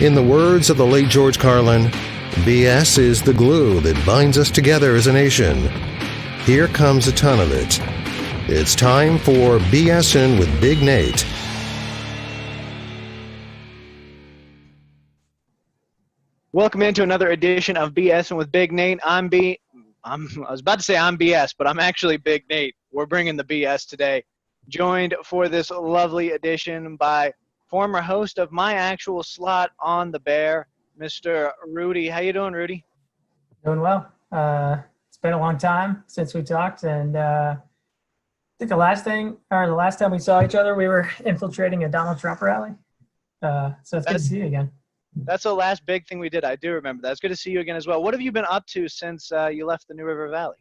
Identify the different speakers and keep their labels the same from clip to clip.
Speaker 1: In the words of the late George Carlin, BS is the glue that binds us together as a nation. Here comes a ton of it. It's time for BSing with Big Nate.
Speaker 2: Welcome into another edition of BSing with Big Nate. I was about to say I'm BS, but I'm actually Big Nate. We're bringing the BS today. Joined for this lovely edition by former host of my actual slot on the Bear, Mr. Rudy. How you doing, Rudy?
Speaker 3: Doing well. It's been a long time since we talked, and I think the last time we saw each other, we were infiltrating a Donald Trump rally. So it's good to see you again.
Speaker 2: That's the last big thing we did. I do remember that. It's good to see you again as well. What have you been up to since you left the New River Valley?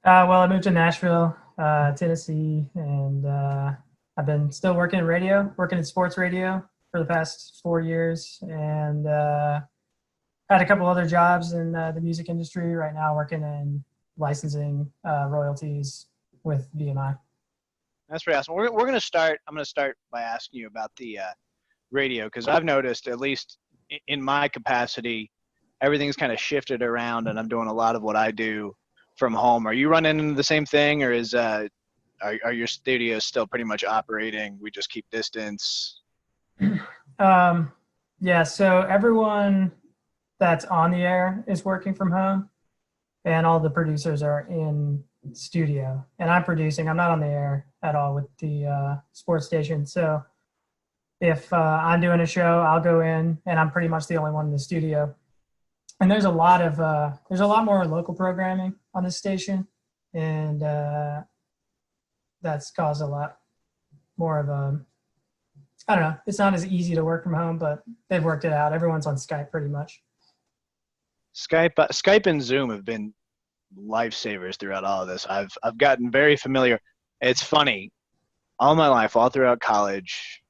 Speaker 3: Well, I moved to Nashville, Tennessee, and I've been still working in sports radio for the past 4 years, and had a couple other jobs in the music industry. Right now, working in licensing royalties with BMI.
Speaker 2: That's pretty awesome. I'm going to start by asking you about the radio, because I've noticed, at least in my capacity, everything's kind of shifted around, and I'm doing a lot of what I do from home. Are you running into the same thing, or is are your studios still pretty much operating? We just keep distance.
Speaker 3: Yeah. So everyone that's on the air is working from home, and all the producers are in studio. And I'm producing. I'm not on the air at all with the sports station. So if I'm doing a show, I'll go in, and I'm pretty much the only one in the studio. And there's a lot more local programming on this station, and that's caused a lot more of I don't know. It's not as easy to work from home, but they've worked it out. Everyone's on Skype pretty much.
Speaker 2: Skype and Zoom have been lifesavers throughout all of this. I've gotten very familiar. It's funny. All my life, all throughout college,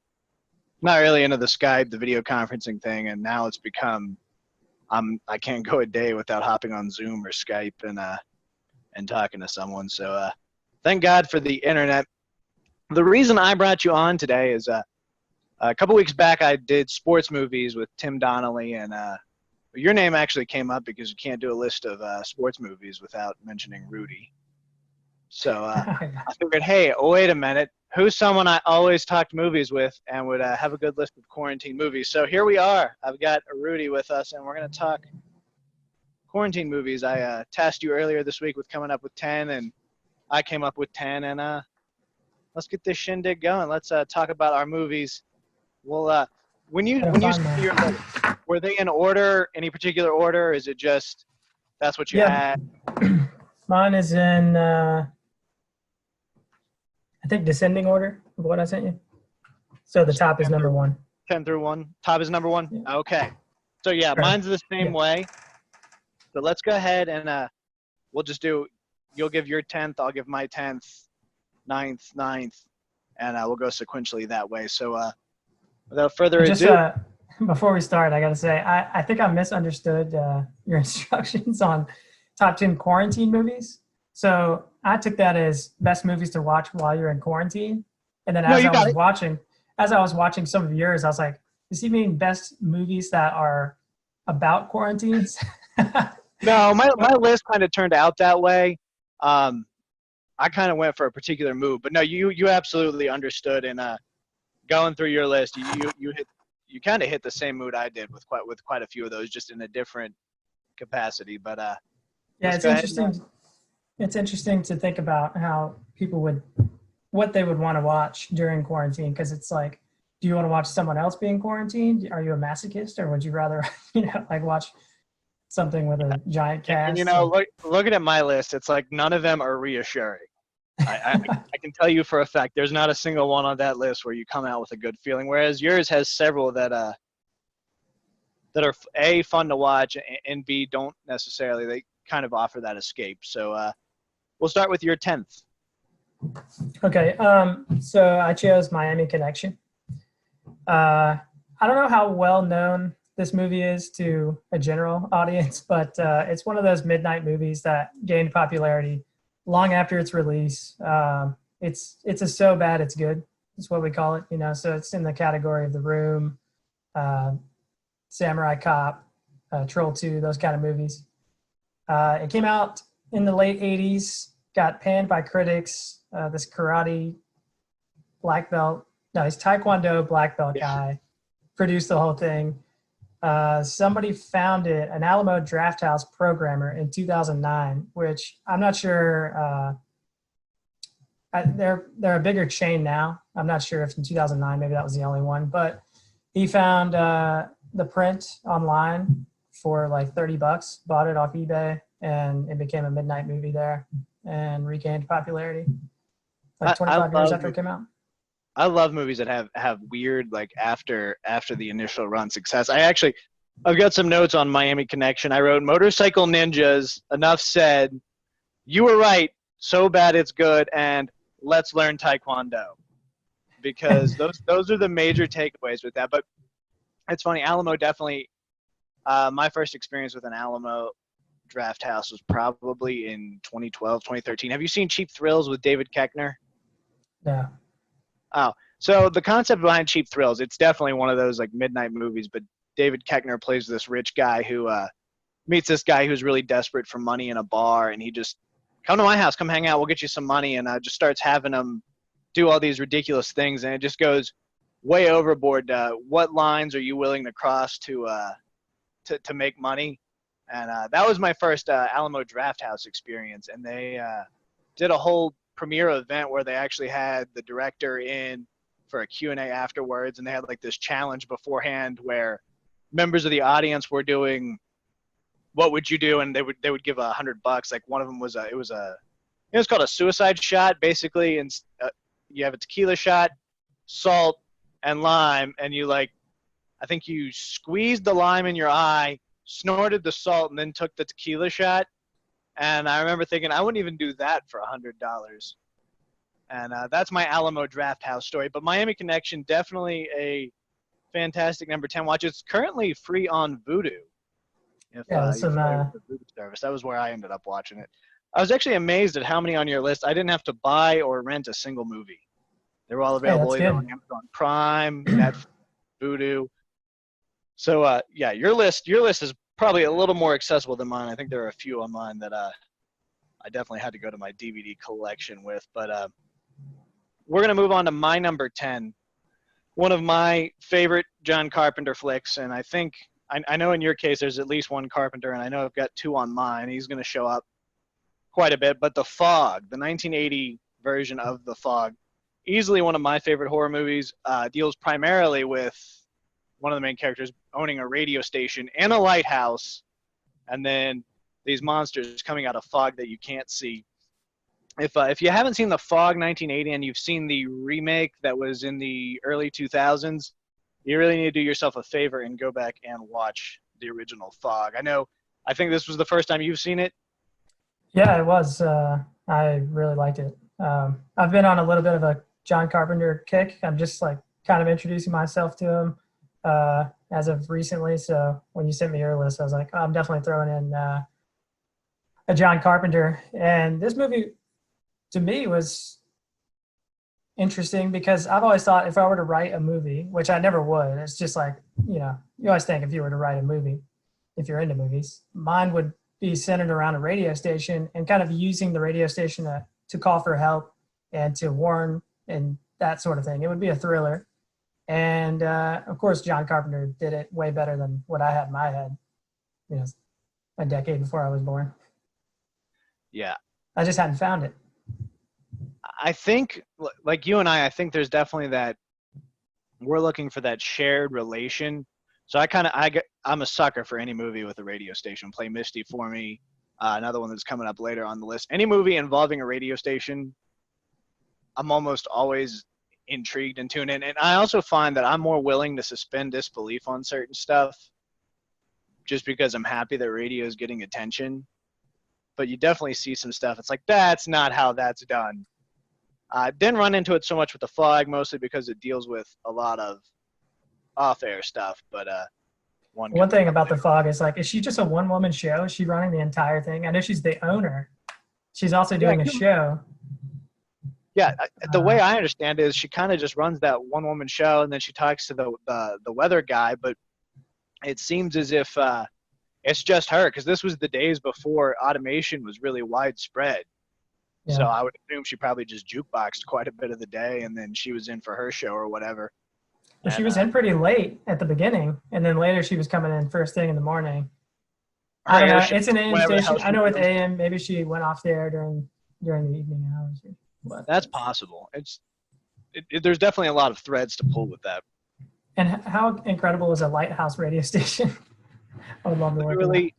Speaker 2: not really into the Skype, the video conferencing thing, and now it's become I can't go a day without hopping on Zoom or Skype and talking to someone. So thank God for the internet. The reason I brought you on today is a couple weeks back I did sports movies with Tim Donnelly, and your name actually came up because you can't do a list of sports movies without mentioning Rudy. So I figured, hey, wait a minute. Who's someone I always talked movies with and would have a good list of quarantine movies? So here we are. I've got Rudy with us, and we're going to talk quarantine movies. I tasked you earlier this week with coming up with 10, and I came up with 10. And let's get this shindig going. Let's talk about our movies. Well, when you see your list, were they in order, any particular order? Or is it just that's what you had?
Speaker 3: Mine is in I think descending order of what I sent you. So the top is number 1.
Speaker 2: 10 through 1. Top is number 1? Yeah. Okay. So, yeah, mine's the same way. So let's go ahead and we'll just do – you'll give your 10th, I'll give my 10th, 9th, and we'll go sequentially that way. So without further ado –
Speaker 3: before we start, I got to say, I think I misunderstood your instructions on top 10 quarantine movies. So I took that as best movies to watch while you're in quarantine. And then as I was watching some of yours, I was like, does he mean best movies that are about quarantines?
Speaker 2: No, my list kind of turned out that way. I kind of went for a particular mood, but no, you absolutely understood. And going through your list, you kind of hit the same mood I did with quite a few of those, just in a different capacity. But
Speaker 3: yeah, it's interesting. It's interesting to think about how people what they would want to watch during quarantine, because it's like, do you want to watch someone else being quarantined? Are you a masochist, or would you rather, watch something with a giant cast?
Speaker 2: And, looking at my list, it's like none of them are reassuring. I can tell you for a fact, there's not a single one on that list where you come out with a good feeling, whereas yours has several that are A, fun to watch, and B, don't necessarily, they kind of offer that escape. So we'll start with your 10th.
Speaker 3: Okay, so I chose Miami Connection. I don't know how well known this movie is to a general audience, but it's one of those midnight movies that gained popularity long after its release. It's a so bad it's good. Is what we call it. So it's in the category of The Room, Samurai Cop, Troll 2, those kind of movies. It came out in the late 80s, got panned by critics. This karate black belt, no, he's Taekwondo black belt guy, produced the whole thing. Somebody founded an Alamo Drafthouse programmer in 2009, which I'm not sure. They're a bigger chain now. I'm not sure if in 2009 maybe that was the only one, but he found the print online for like $30, bought it off eBay, and it became a midnight movie there and regained popularity like 25 years after it came out.
Speaker 2: I love movies that have weird, like after the initial run success. I've got some notes on Miami Connection. I wrote Motorcycle Ninjas, enough said, you were right, so bad it's good, and let's learn Taekwondo. Because those are the major takeaways with that. But it's funny, Alamo definitely, my first experience with an Alamo Drafthouse was probably in 2012, 2013. Have you seen Cheap Thrills with David Koechner?
Speaker 3: Yeah.
Speaker 2: Oh, so the concept behind Cheap Thrills, it's definitely one of those like midnight movies, but David Koechner plays this rich guy who meets this guy who's really desperate for money in a bar, and he just, come to my house, come hang out, we'll get you some money, and just starts having him do all these ridiculous things, and it just goes way overboard. What lines are you willing to cross to make money? And that was my first Alamo Drafthouse experience, and they did a whole premiere event where they actually had the director in for a Q&A afterwards, and they had like this challenge beforehand where members of the audience were doing what would you do, and they would give $100. Like one of them was it was called a suicide shot, basically, and you have a tequila shot, salt, and lime, and you I think you squeezed the lime in your eye, snorted the salt, and then took the tequila shot. And I remember thinking, I wouldn't even do that for $100. And that's my Alamo Drafthouse story. But Miami Connection, definitely a fantastic number 10 watch. It's currently free on Vudu. If you're familiar with the Vudu service. That was where I ended up watching it. I was actually amazed at how many on your list. I didn't have to buy or rent a single movie. They were all available either on Amazon Prime, Netflix, Vudu. So yeah, your list is probably a little more accessible than mine. I think there are a few on mine that I definitely had to go to my DVD collection with. But we're gonna move on to my number 10, one of my favorite John Carpenter flicks, and I think I know in your case there's at least one Carpenter, and I know I've got two on mine. He's gonna show up quite a bit. But The Fog, the 1980 version of The Fog, easily one of my favorite horror movies. Deals primarily with one of the main characters owning a radio station and a lighthouse, and then these monsters coming out of fog that you can't see. If you haven't seen The Fog 1980 and you've seen the remake that was in the early 2000s, you really need to do yourself a favor and go back and watch the original Fog. I think this was the first time you've seen it.
Speaker 3: Yeah, it was. I really liked it. I've been on a little bit of a John Carpenter kick. I'm just kind of introducing myself to him as of recently. So when you sent me your list, I was like, oh, I'm definitely throwing in a John Carpenter. And this movie, to me, was interesting because I've always thought if I were to write a movie, which I never would, it's just you always think if you were to write a movie, if you're into movies, mine would be centered around a radio station and kind of using the radio station to call for help and to warn and that sort of thing. It would be a thriller. And of course, John Carpenter did it way better than what I had in my head, a decade before I was born.
Speaker 2: Yeah.
Speaker 3: I just hadn't found it.
Speaker 2: I think, like you and I think there's definitely that we're looking for that shared relation. So I'm a sucker for any movie with a radio station. Play Misty for me. Another one that's coming up later on the list. Any movie involving a radio station, I'm almost always intrigued and tuned in. And I also find that I'm more willing to suspend disbelief on certain stuff just because I'm happy that radio is getting attention. But you definitely see some stuff. It's like, that's not how that's done. Didn't run into it so much with The Fog, mostly because it deals with a lot of off-air stuff. But one
Speaker 3: thing about The Fog is is she just a one-woman show? Is she running the entire thing? I know she's the owner. She's also doing a show.
Speaker 2: Yeah, the way I understand it is she kind of just runs that one-woman show, and then she talks to the weather guy. But it seems as if it's just her, because this was the days before automation was really widespread. So
Speaker 3: Yeah.
Speaker 2: I would assume she probably just jukeboxed quite a bit of the day, and then she was in for her show or whatever.
Speaker 3: But she
Speaker 2: And
Speaker 3: was in pretty late at the beginning, and then later she was coming in first thing in the morning.
Speaker 2: her
Speaker 3: I don't
Speaker 2: air
Speaker 3: know.
Speaker 2: show,
Speaker 3: It's an AM
Speaker 2: whenever the hell
Speaker 3: station. I
Speaker 2: she
Speaker 3: know with
Speaker 2: feels.
Speaker 3: AM, maybe she went off the air during the evening hours. But
Speaker 2: That's possible. There's definitely a lot of threads to pull with that.
Speaker 3: And how incredible is a lighthouse radio station? I would love to work in that.
Speaker 2: Literally,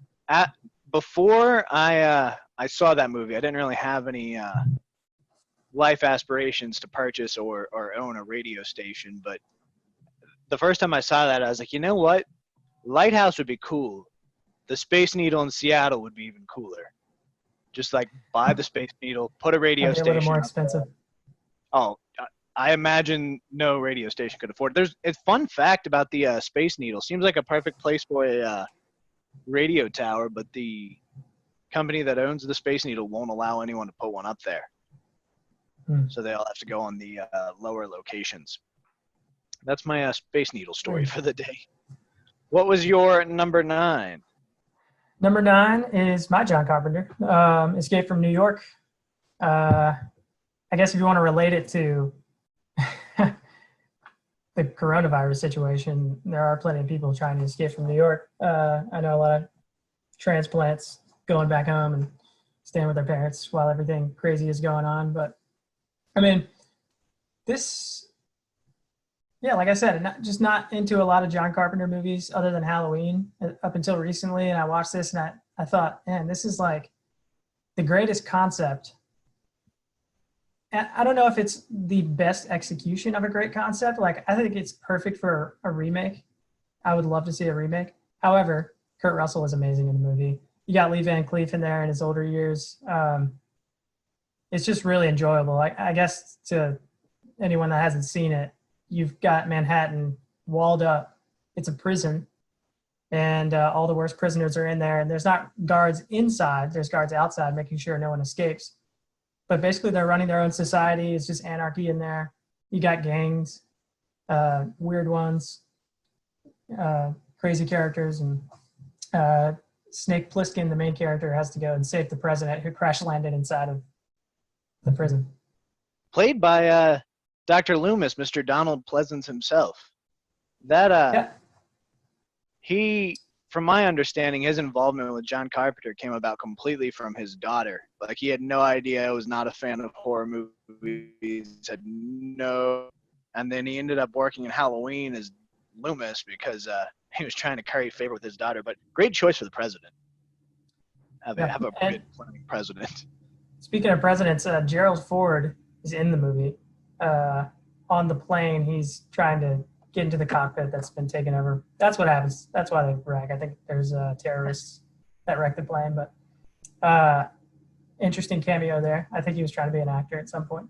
Speaker 2: before I saw that movie, I didn't really have any life aspirations to purchase or own a radio station. But the first time I saw that, I was like, you know what? Lighthouse would be cool. The Space Needle in Seattle would be even cooler. Just like buy the Space Needle, put a radio
Speaker 3: That'd be a
Speaker 2: station.
Speaker 3: little more
Speaker 2: up
Speaker 3: expensive.
Speaker 2: there. Oh, I imagine no radio station could afford it. It's fun fact about the Space Needle. Seems like a perfect place for a radio tower, but the company that owns the Space Needle won't allow anyone to put one up there. So they all have to go on the lower locations. That's my Space Needle story for the day. What was your number 9?
Speaker 3: Number 9 is my John Carpenter, Escape from New York. I guess if you want to relate it to the coronavirus situation, there are plenty of people trying to escape from New York. I know a lot of transplants going back home and staying with their parents while everything crazy is going on. But I mean, like I said, just not into a lot of John Carpenter movies other than Halloween up until recently. And I watched this and I thought, man, this is like the greatest concept. And I don't know if it's the best execution of a great concept. Like, I think it's perfect for a remake. I would love to see a remake. However, Kurt Russell was amazing in the movie. You got Lee Van Cleef in there in his older years. It's just really enjoyable. I guess to anyone that hasn't seen it, you've got Manhattan walled up. It's a prison, and all the worst prisoners are in there. And there's not guards inside. There's guards outside making sure no one escapes. But basically, they're running their own society. It's just anarchy in there. You got gangs, weird ones, crazy characters, and Snake Plissken, the main character, has to go and save the president who crash landed inside of the prison.
Speaker 2: Played by Dr. Loomis, Mr. Donald Pleasance himself. He, from my understanding, his involvement with John Carpenter came about completely from his daughter. Like, he had no idea, was not a fan of horror movies, said no. And then he ended up working in Halloween as Loomis because he was trying to curry favor with his daughter. But great choice for the president. Have a good playing president.
Speaker 3: Speaking of presidents, Gerald Ford is in the movie. On the plane, he's trying to get into the cockpit that's been taken over. That's what happens. That's why they wreck. I think there's terrorists that wrecked the plane, but interesting cameo there. I think he was trying to be an actor at some point.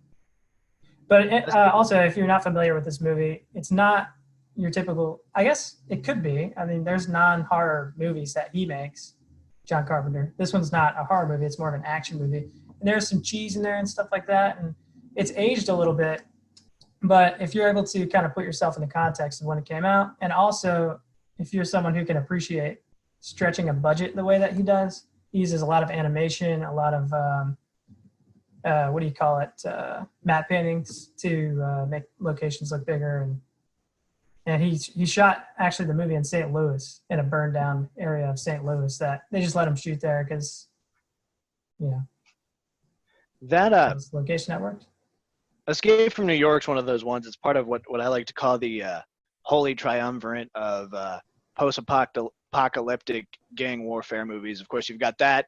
Speaker 3: But also, if you're not familiar with this movie, it's not your typical, I guess it could be. I mean, there's non-horror movies that he makes, John Carpenter. This one's not a horror movie. It's more of an action movie. And there's some cheese in there and stuff like that. And it's aged a little bit. But if you're able to kind of put yourself in the context of when it came out, and also if you're someone who can appreciate stretching a budget the way that he does, he uses a lot of animation, a lot of, matte paintings to make locations look bigger. And he shot actually the movie in St. Louis, in a burned down area of St. Louis that they just let him shoot there because,
Speaker 2: that
Speaker 3: location that worked.
Speaker 2: Escape from New York's one of those ones. It's part of what I like to call the holy triumvirate of post-apocalyptic gang warfare movies. Of course, you've got that.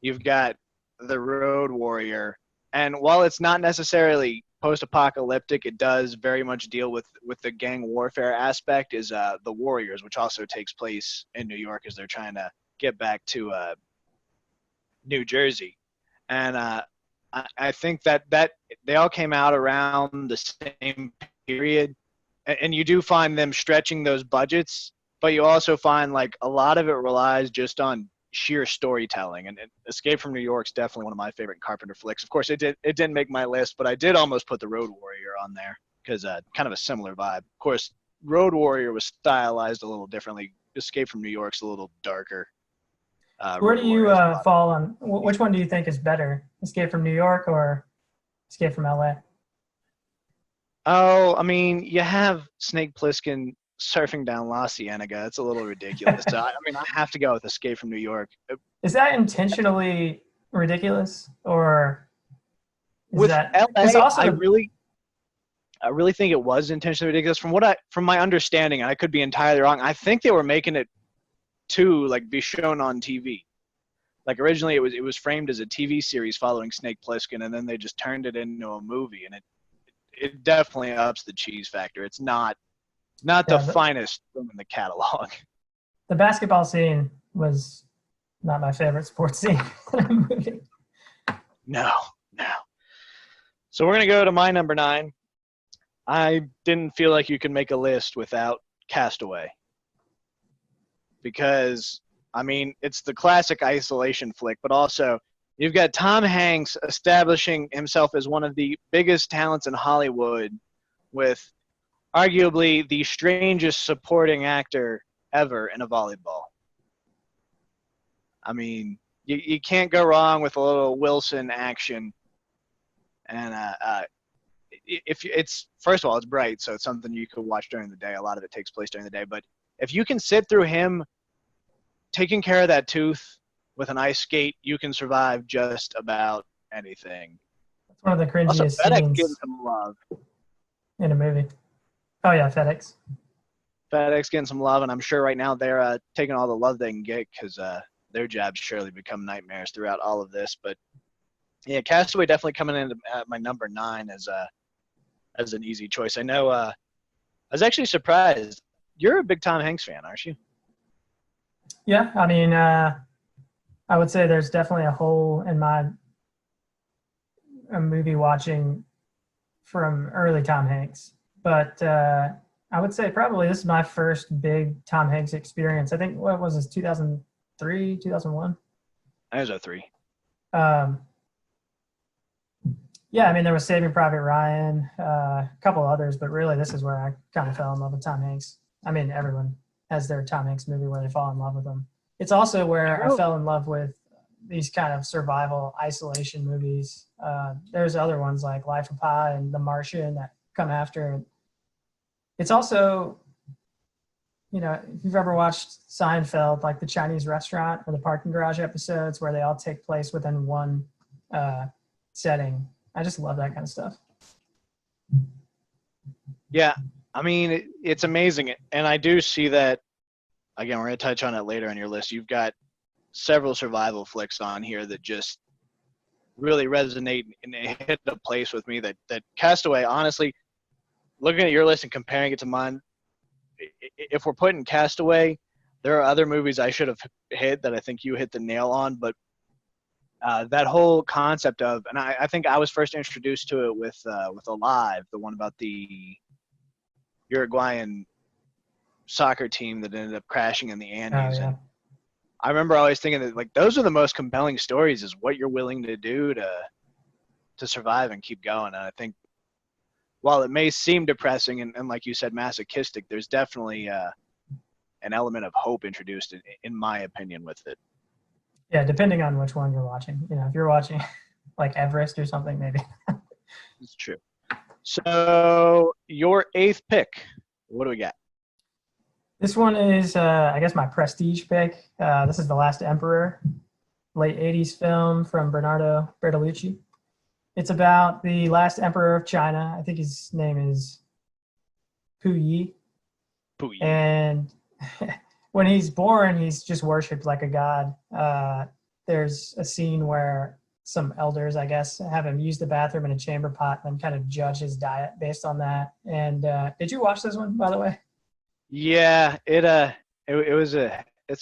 Speaker 2: You've got The Road Warrior. And while it's not necessarily post-apocalyptic, it does very much deal with the gang warfare aspect, is The Warriors, which also takes place in New York as they're trying to get back to New Jersey. And I think that they all came out around the same period, and you do find them stretching those budgets, but you also find like a lot of it relies just on sheer storytelling. And Escape from New York is definitely one of my favorite Carpenter flicks. Of course, it didn't make my list, but I did almost put The Road Warrior on there because kind of a similar vibe. Of course, Road Warrior was stylized a little differently. Escape from New York's a little darker.
Speaker 3: Where
Speaker 2: Road
Speaker 3: do you
Speaker 2: Warrior is a lot.
Speaker 3: fall on? Which one do you think is better, Escape from New York or Escape from LA?
Speaker 2: Oh, I mean, you have Snake Plissken surfing down La Cienega. It's a little ridiculous. So, I mean, I have to go with Escape from New York.
Speaker 3: Is that intentionally ridiculous, or is
Speaker 2: With
Speaker 3: that? Because
Speaker 2: LA,
Speaker 3: also,
Speaker 2: I really think it was intentionally ridiculous. From my understanding, and I could be entirely wrong, I think they were making it to like be shown on TV. Like originally, it was framed as a TV series following Snake Plissken, and then they just turned it into a movie, and it definitely ups the cheese factor. It's not the finest film in the catalog.
Speaker 3: the basketball scene was not my favorite sports scene in a movie.
Speaker 2: No. So we're gonna go to my number 9. I didn't feel like you could make a list without Castaway. Because, I mean, it's the classic isolation flick, but also you've got Tom Hanks establishing himself as one of the biggest talents in Hollywood with arguably the strangest supporting actor ever in a volleyball. I mean, you can't go wrong with a little Wilson action. And if it's first of all, it's bright, so it's something you could watch during the day. A lot of it takes place during the day, but if you can sit through him taking care of that tooth with an ice skate, you can survive just about anything.
Speaker 3: That's one of the cringiest
Speaker 2: Also, FedEx
Speaker 3: scenes
Speaker 2: getting some love.
Speaker 3: in a movie. Oh yeah, FedEx.
Speaker 2: FedEx getting some love, and I'm sure right now they're taking all the love they can get because their jobs surely become nightmares throughout all of this. But yeah, Castaway definitely coming in at my number 9 as an easy choice. I know. I was actually surprised. You're a big Tom Hanks fan, aren't you?
Speaker 3: Yeah, I mean, I would say there's definitely a hole in my movie watching from early Tom Hanks. But I would say probably this is my first big Tom Hanks experience. I think, what was this, 2003, 2001?
Speaker 2: I was a 3.
Speaker 3: Yeah, I mean, there was Saving Private Ryan, a couple others, but really this is where I kind of fell in love with Tom Hanks. I mean, everyone has their Tom Hanks movie where they fall in love with him. It's also where I fell in love with these kind of survival isolation movies. There's other ones like Life of Pi and The Martian that come after. It's also, you know, if you've ever watched Seinfeld, like the Chinese restaurant or the parking garage episodes where they all take place within one setting. I just love that kind of stuff.
Speaker 2: Yeah, I mean, it's amazing. And I do see that, again, we're going to touch on it later on your list. You've got several survival flicks on here that just really resonate and hit a place with me that Castaway, honestly, looking at your list and comparing it to mine, if we're putting Castaway, there are other movies I should have hit that I think you hit the nail on, but that whole concept of, and I think I was first introduced to it with Alive, the one about the Uruguayan soccer team that ended up crashing in the Andes.
Speaker 3: Oh, yeah.
Speaker 2: And I remember always thinking that, like, those are the most compelling stories, is what you're willing to do to survive and keep going. And I think while it may seem depressing and like you said, masochistic, there's definitely an element of hope introduced in my opinion with it.
Speaker 3: Yeah, depending on which one you're watching. You know, if you're watching like Everest or something, maybe.
Speaker 2: It's true. So your 8th pick, what do we got?
Speaker 3: This one is, I guess, my prestige pick. This is The Last Emperor, late 80s film from Bernardo Bertolucci. It's about the last emperor of China. I think his name is Puyi.
Speaker 2: Puyi.
Speaker 3: And when he's born, he's just worshipped like a god. There's a scene where some elders, I guess, have him use the bathroom in a chamber pot and then kind of judge his diet based on that. And did you watch this one, by the way?
Speaker 2: Yeah, it's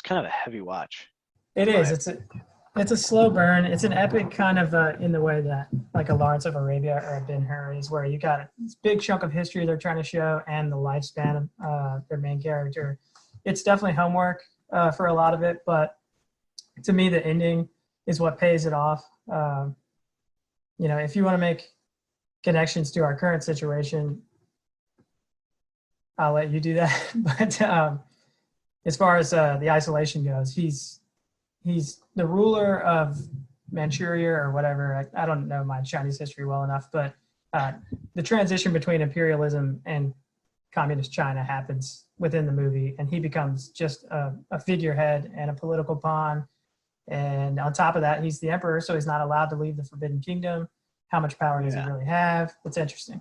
Speaker 2: kind of a heavy watch.
Speaker 3: It is. It's a slow burn. It's an epic kind of in the way that like a Lawrence of Arabia or a Ben-Hur is, where you got this big chunk of history they're trying to show and the lifespan of their main character. It's definitely homework for a lot of it, but to me, the ending is what pays it off. You know, if you want to make connections to our current situation, I'll let you do that. But as far as the isolation goes, he's the ruler of Manchuria or whatever. I don't know my Chinese history well enough, but the transition between imperialism and communist China happens within the movie, and he becomes just a figurehead and a political pawn. And on top of that, he's the emperor, so he's not allowed to leave the Forbidden Kingdom. How much power does he really have? It's interesting.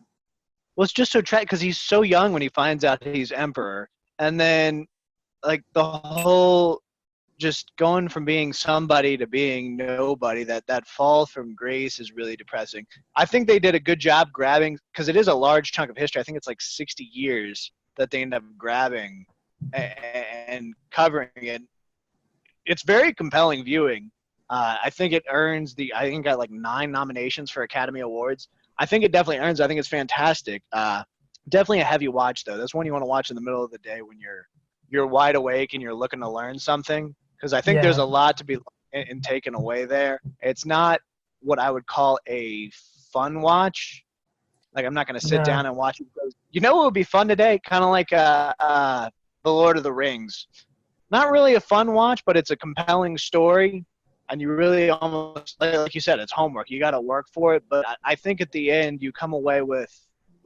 Speaker 2: Well, it's just so tragic because he's so young when he finds out he's emperor, and then like the whole just going from being somebody to being nobody, that fall from grace is really depressing. I think they did a good job grabbing, because it is a large chunk of history. I think it's like 60 years that they end up grabbing and covering it. It's very compelling viewing. I think it earns I think it got like 9 nominations for Academy Awards. I think it definitely earns. I think it's fantastic. Definitely a heavy watch though. That's one you want to watch in the middle of the day when you're wide awake and you're looking to learn something. Because I think there's a lot to be taken away there. It's not what I would call a fun watch. Like, I'm not going to sit down and watch it. You know what would be fun today? Kind of like The Lord of the Rings. Not really a fun watch, but it's a compelling story. And you really almost, like you said, it's homework. You got to work for it. But I think at the end, you come away with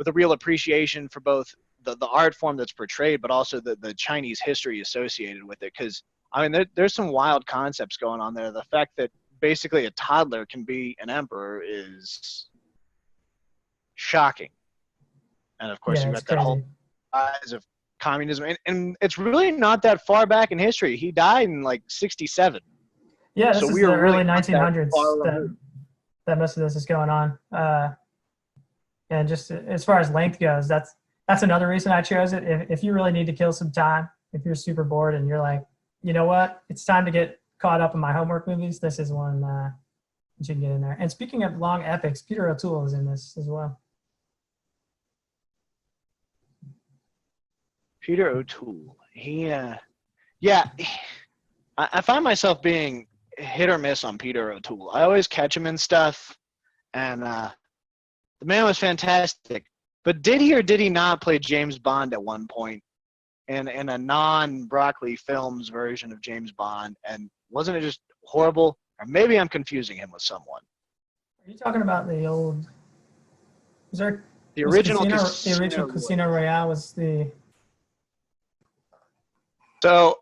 Speaker 2: a real appreciation for both the art form that's portrayed, but also the Chinese history associated with it. Because I mean, there's some wild concepts going on there. The fact that basically a toddler can be an emperor is shocking. And of course, you've got that whole rise of communism. And it's really not that far back in history. He died in like 1967.
Speaker 3: Yeah, this is the early 1900s that most of this is going on. And just as far as length goes, that's another reason I chose it. If you really need to kill some time, if you're super bored and you're like, you know what? It's time to get caught up in my homework movies. This is one that you can get in there. And speaking of long epics, Peter O'Toole is in this as well.
Speaker 2: Peter O'Toole. I find myself being hit or miss on Peter O'Toole. I always catch him in stuff, and the man was fantastic. But did he or did he not play James Bond at one point? In a non-Broccoli Films version of James Bond, and wasn't it just horrible? Or maybe I'm confusing him with someone.
Speaker 3: Are you talking about the old? The
Speaker 2: original
Speaker 3: Casino Royale was the.
Speaker 2: So,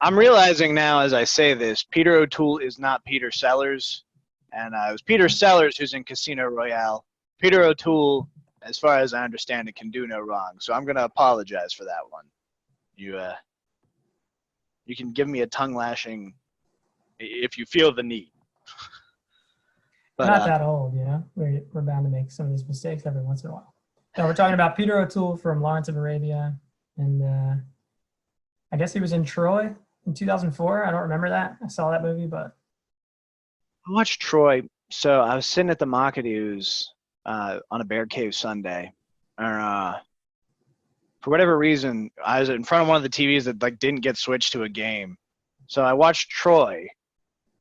Speaker 2: I'm realizing now as I say this, Peter O'Toole is not Peter Sellers, and it was Peter Sellers who's in Casino Royale. Peter O'Toole, as far as I understand it, can do no wrong. So I'm going to apologize for that one. You can give me a tongue lashing if you feel the need. But,
Speaker 3: not that old, you know. We're bound to make some of these mistakes every once in a while. No, we're talking about Peter O'Toole from Lawrence of Arabia, and I guess he was in Troy in 2004. I don't remember that. I saw that movie, but
Speaker 2: I watched Troy. So I was sitting at the Macadoo's on a Bear Cave Sunday, and for whatever reason, I was in front of one of the TVs that like didn't get switched to a game. So I watched Troy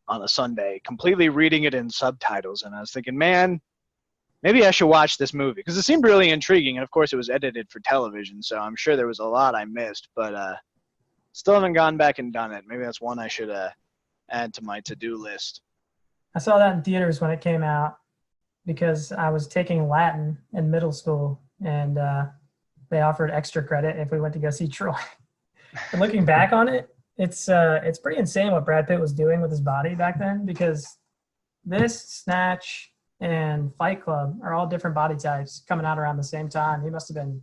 Speaker 2: on a Sunday, completely reading it in subtitles, and I was thinking, man, maybe I should watch this movie because it seemed really intriguing. And of course, it was edited for television, so I'm sure there was a lot I missed, but still haven't gone back and done it. Maybe that's one I should add to my to-do list.
Speaker 3: I saw that in theaters when it came out because I was taking Latin in middle school, and they offered extra credit if we went to go see Troy. And looking back on it, it's pretty insane what Brad Pitt was doing with his body back then, because this, Snatch, and Fight Club are all different body types coming out around the same time. He must have been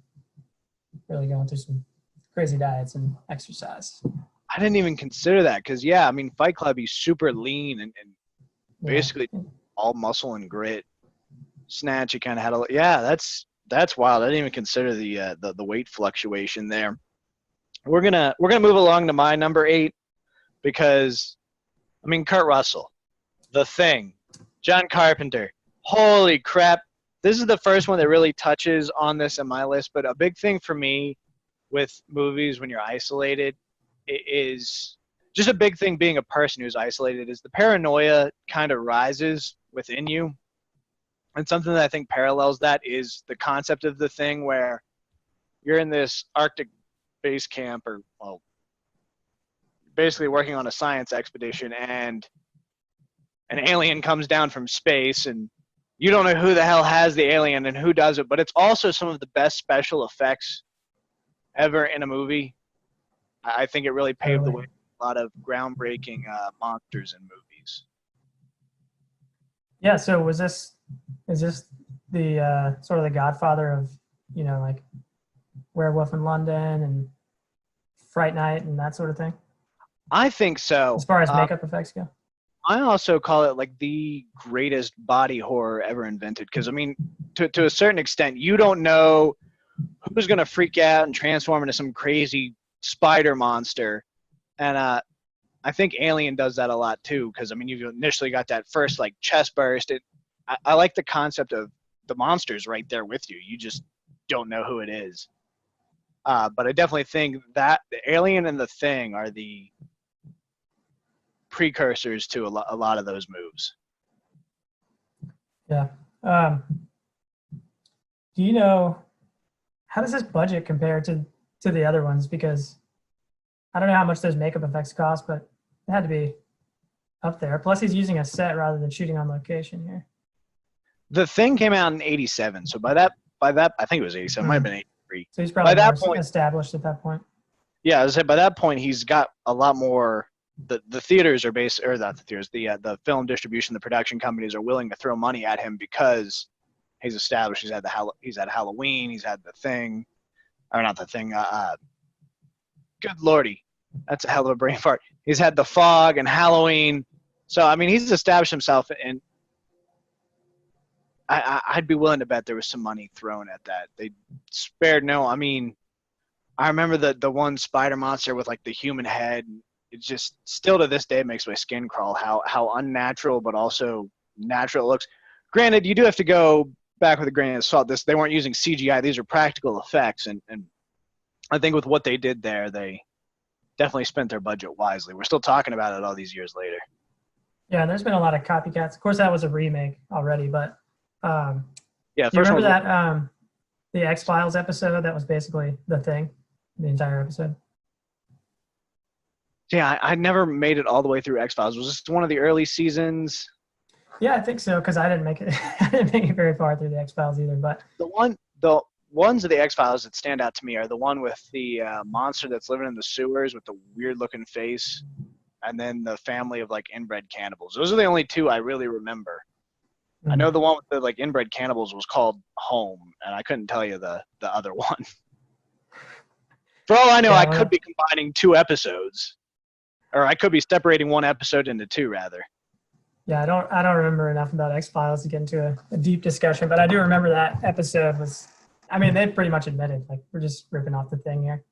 Speaker 3: really going through some crazy diets and exercise.
Speaker 2: I didn't even consider that because, yeah, I mean, Fight Club, he's super lean and basically all muscle and grit. Snatch, he kind of had a – yeah, that's wild. I didn't even consider the weight fluctuation there. We're gonna move along to my number 8 because, I mean, Kurt Russell, The Thing, John Carpenter. Holy crap. This is the first one that really touches on this in my list, but a big thing for me with movies when you're isolated is just a big thing being a person who's isolated is the paranoia kind of rises within you. And something that I think parallels that is the concept of The Thing, where you're in this Arctic base camp, or well, basically working on a science expedition, and an alien comes down from space, and you don't know who the hell has the alien and who does it, but it's also some of the best special effects ever in a movie. I think it really paved the way for a lot of groundbreaking monsters in movies.
Speaker 3: Yeah. So is this the sort of the Godfather of, you know, like Werewolf in London and Fright Night and that sort of thing?
Speaker 2: I think so.
Speaker 3: As far as makeup effects go.
Speaker 2: I also call it like the greatest body horror ever invented, because I mean, to a certain extent, you don't know who's gonna freak out and transform into some crazy spider monster, and I think Alien does that a lot too, because I mean, you've initially got that first like chest burst. I like the concept of the monsters right there with you. You just don't know who it is. But I definitely think that the Alien and the Thing are the precursors to a lot of those moves.
Speaker 3: Yeah. Do you know, how does this budget compare to the other ones? Because I don't know how much those makeup effects cost, but it had to be up there. Plus, he's using a set rather than shooting on location here.
Speaker 2: The Thing came out in '87, so by that I think it was '87, might have been '83.
Speaker 3: So he's probably
Speaker 2: by that
Speaker 3: more
Speaker 2: point,
Speaker 3: established at that point.
Speaker 2: Yeah, I was saying, by that point he's got a lot more. The theaters are based, or not the theaters, the film distribution, the production companies are willing to throw money at him because he's established. He's had Halloween, he's had The Thing, or not The Thing. Good lordy, that's a hell of a brain fart. He's had The Fog and Halloween, so I mean he's established himself, and I'd be willing to bet there was some money thrown at that. They spared no. I mean, I remember the one spider monster with like the human head. It just still to this day makes my skin crawl how unnatural but also natural it looks. Granted, you do have to go back with a grain of salt. They weren't using CGI; these are practical effects, and I think with what they did there, they definitely spent their budget wisely. We're still talking about it all these years later.
Speaker 3: Yeah, there's been a lot of copycats. Of course, that was a remake already, but
Speaker 2: yeah.
Speaker 3: You remember that the X-Files episode that was basically The Thing, the entire episode?
Speaker 2: Yeah, I never made it all the way through X-Files. Was this one of the early seasons?
Speaker 3: Yeah, I think so, because I didn't make it. I didn't make it very far through the X-Files either. But
Speaker 2: the ones of the X-Files that stand out to me are the one with the monster that's living in the sewers with the weird-looking face, and then the family of like inbred cannibals. Those are the only two I really remember. I know the one with the like inbred cannibals was called Home, and I couldn't tell you the other one. For all I know, I could be combining two episodes. Or I could be separating one episode into two, rather.
Speaker 3: Yeah, I don't remember enough about X-Files to get into a deep discussion, but I do remember that episode was, I mean, they pretty much admitted, like, we're just ripping off The Thing here.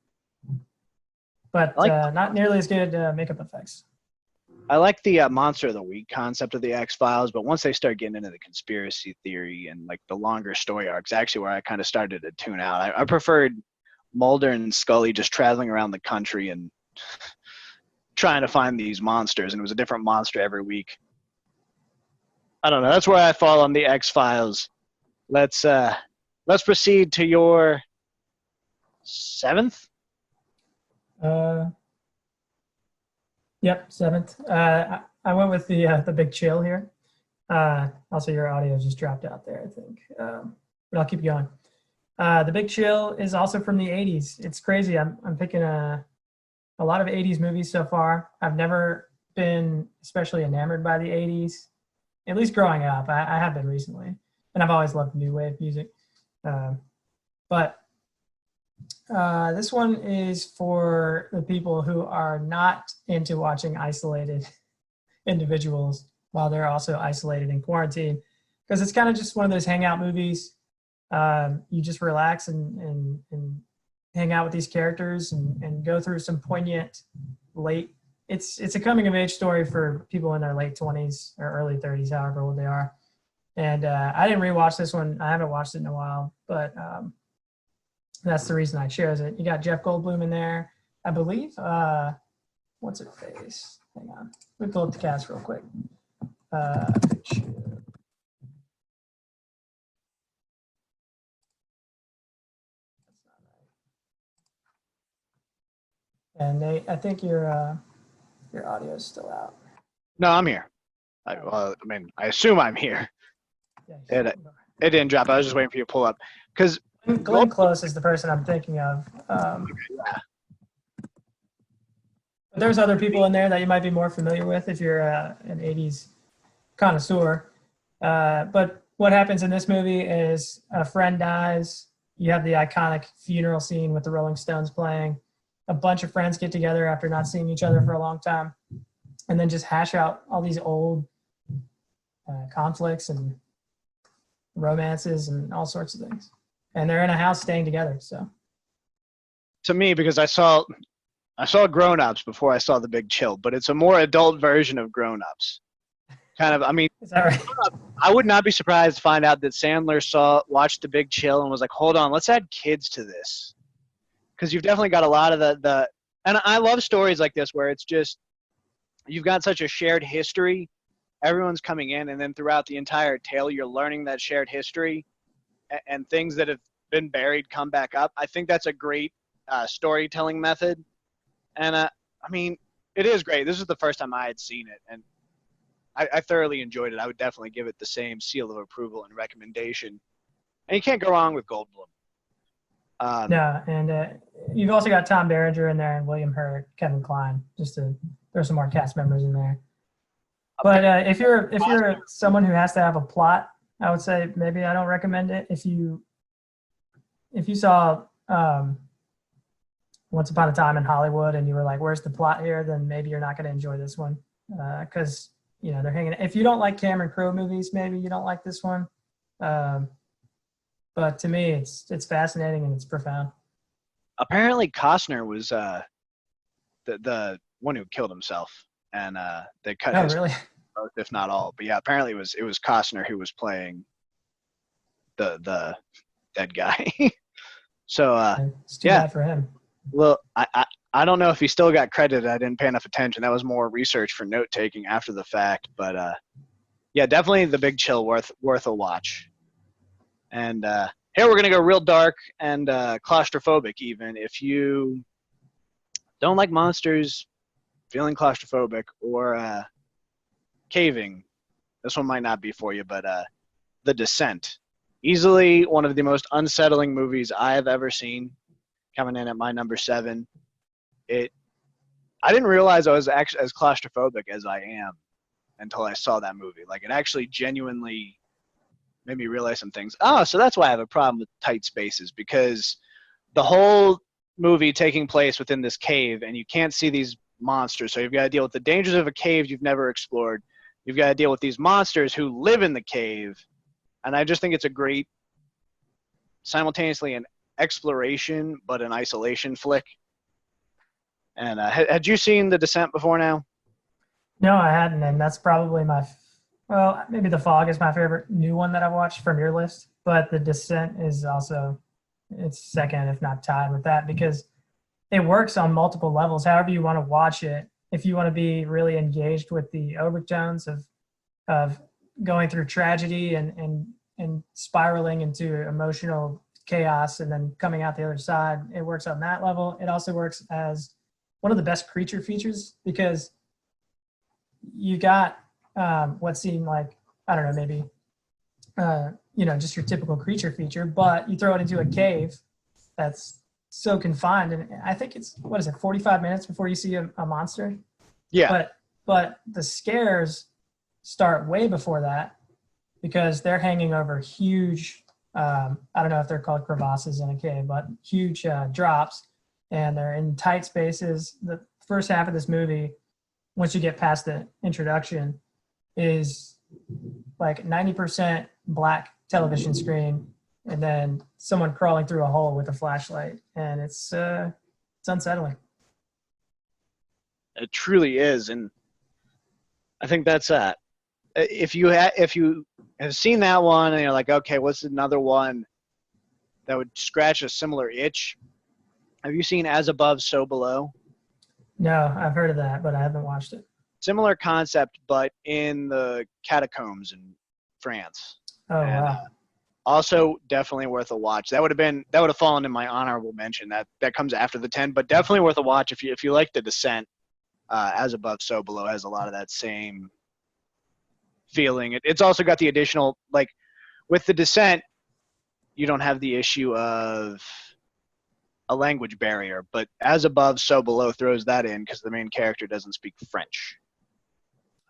Speaker 3: But not nearly as good makeup effects.
Speaker 2: I like the Monster of the Week concept of the X-Files, but once they start getting into the conspiracy theory and, like, the longer story arcs, actually where I kind of started to tune out. I preferred Mulder and Scully just traveling around the country and trying to find these monsters, and it was a different monster every week. I don't know. That's where I fall on the X-Files. Let's proceed to your seventh.
Speaker 3: Yep, seventh. I went with the Big Chill here. Also, your audio just dropped out there, I think. But I'll keep going. The Big Chill is also from the 80s. It's crazy. I'm picking a lot of 80s movies so far. I've never been especially enamored by the 80s, at least growing up. I have been recently, and I've always loved new wave music. But this one is for the people who are not into watching isolated individuals while they're also isolated in quarantine, because it's kind of just one of those hangout movies. You just relax and hang out with these characters and go through some poignant it's a coming of age story for people in their late 20s or early 30s, however old they are. And I didn't rewatch this one. I haven't watched it in a while, but that's the reason I chose it. You got Jeff Goldblum in there, I believe. What's her face? Hang on. Let me pull up the cast real quick. And Nate, I think your audio is still out.
Speaker 2: No, I'm here. I mean, I assume I'm here.
Speaker 3: Yeah,
Speaker 2: It didn't drop. I was just waiting for you to pull up. Because
Speaker 3: Glenn Close is the person I'm thinking of. But there's other people in there that you might be more familiar with if you're an 80s connoisseur. But what happens in this movie is a friend dies. You have the iconic funeral scene with the Rolling Stones playing. A bunch of friends get together after not seeing each other for a long time, and then just hash out all these old conflicts and romances and all sorts of things. And they're in a house staying together. So,
Speaker 2: to me, because I saw Grown Ups before I saw The Big Chill, but it's a more adult version of Grown Ups. Kind of, I mean,
Speaker 3: is that right?
Speaker 2: I would not be surprised to find out that Sandler watched The Big Chill and was like, hold on, let's add kids to this. Because you've definitely got a lot of and I love stories like this where it's just, you've got such a shared history. Everyone's coming in, and then throughout the entire tale, you're learning that shared history, and things that have been buried come back up. I think that's a great storytelling method. And, I mean, it is great. This is the first time I had seen it, and I thoroughly enjoyed it. I would definitely give it the same seal of approval and recommendation. And you can't go wrong with Goldblum.
Speaker 3: No, and you've also got Tom Berenger in there and William Hurt, Kevin Kline, just to throw some more cast members in there. But if you're someone who has to have a plot, I would say maybe I don't recommend it. If you saw Once Upon a Time in Hollywood and you were like, "Where's the plot here?" Then maybe you're not going to enjoy this one because they're hanging. If you don't like Cameron Crowe movies, maybe you don't like this one. But to me, it's fascinating and it's profound.
Speaker 2: Apparently, Costner was the one who killed himself, and they cut his
Speaker 3: really?
Speaker 2: both, if not all. But yeah, apparently it was Costner who was playing the dead guy. So
Speaker 3: it's too bad for him.
Speaker 2: Well, I don't know if he still got credited. I didn't pay enough attention. That was more research for note taking after the fact. But yeah, definitely The Big Chill worth a watch. And here we're gonna go real dark and claustrophobic. Even if you don't like monsters, feeling claustrophobic, or caving, this one might not be for you. But The Descent, easily one of the most unsettling movies I have ever seen, coming in at my number 7. I didn't realize I was actually as claustrophobic as I am until I saw that movie. Like, it actually genuinely made me realize some things. Oh, so that's why I have a problem with tight spaces, because the whole movie taking place within this cave, and you can't see these monsters. So you've got to deal with the dangers of a cave you've never explored. You've got to deal with these monsters who live in the cave. And I just think it's a great, simultaneously an exploration, but an isolation flick. And had you seen The Descent before now?
Speaker 3: No, I hadn't, and that's probably maybe The Fog is my favorite new one that I've watched from your list, but The Descent is also, it's second, if not tied with that, because it works on multiple levels, however you want to watch it. If you want to be really engaged with the overtones of going through tragedy and spiraling into emotional chaos and then coming out the other side, it works on that level. It also works as one of the best creature features because you got what seemed like, I don't know, maybe, just your typical creature feature, but you throw it into a cave that's so confined. And I think it's, 45 minutes before you see a monster?
Speaker 2: Yeah.
Speaker 3: But the scares start way before that because they're hanging over huge, I don't know if they're called crevasses in a cave, but huge drops, and they're in tight spaces. The first half of this movie, once you get past the introduction, is like 90% black television screen, and then someone crawling through a hole with a flashlight, and it's unsettling.
Speaker 2: It truly is, and I think that's if you have seen that one and you're like, okay, what's another one that would scratch a similar itch? Have you seen As Above, So Below?
Speaker 3: No, I've heard of that, but I haven't watched it.
Speaker 2: Similar concept, but in the catacombs in France.
Speaker 3: Oh,
Speaker 2: and,
Speaker 3: wow.
Speaker 2: Also, definitely worth a watch. That would have fallen in my honorable mention. That comes after the 10, but definitely worth a watch if you like The Descent. As Above, So Below has a lot of that same feeling. It's also got the additional, like with The Descent, you don't have the issue of a language barrier, but As Above, So Below throws that in because the main character doesn't speak French.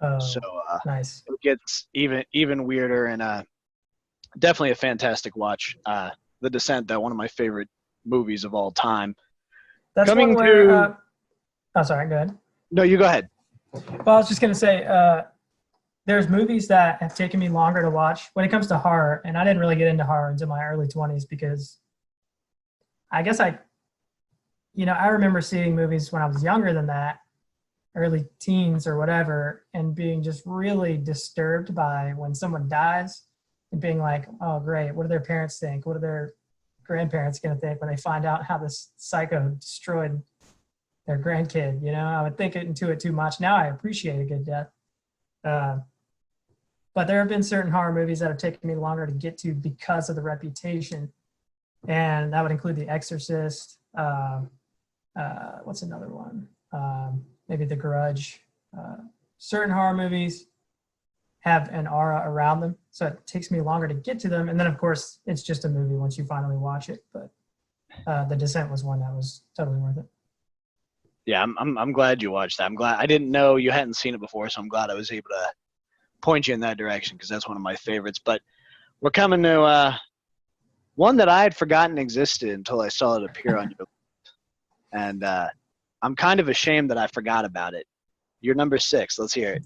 Speaker 3: Oh,
Speaker 2: So
Speaker 3: nice.
Speaker 2: it gets even weirder, and definitely a fantastic watch. The Descent, that one of my favorite movies of all time.
Speaker 3: That's
Speaker 2: Coming
Speaker 3: one where.
Speaker 2: to
Speaker 3: Oh, sorry. Go ahead.
Speaker 2: no, you go ahead.
Speaker 3: Well, I was just gonna say, there's movies that have taken me longer to watch when it comes to horror, and I didn't really get into horror until my early 20s because I guess I remember seeing movies when I was younger than that, early teens or whatever, and being just really disturbed by when someone dies and being like, oh, great, what do their parents think? What are their grandparents going to think when they find out how this psycho destroyed their grandkid? I would think into it too much. Now I appreciate a good death. But there have been certain horror movies that have taken me longer to get to because of the reputation. And that would include The Exorcist. What's another one? Maybe The Grudge. Certain horror movies have an aura around them, so it takes me longer to get to them. And then, of course, it's just a movie once you finally watch it. But The Descent was one that was totally worth it.
Speaker 2: Yeah, I'm glad you watched that. I'm glad. I didn't know you hadn't seen it before, so I'm glad I was able to point you in that direction because that's one of my favorites. But we're coming to one that I had forgotten existed until I saw it appear on your list. And I'm kind of ashamed that I forgot about it. You're number 6. Let's hear it.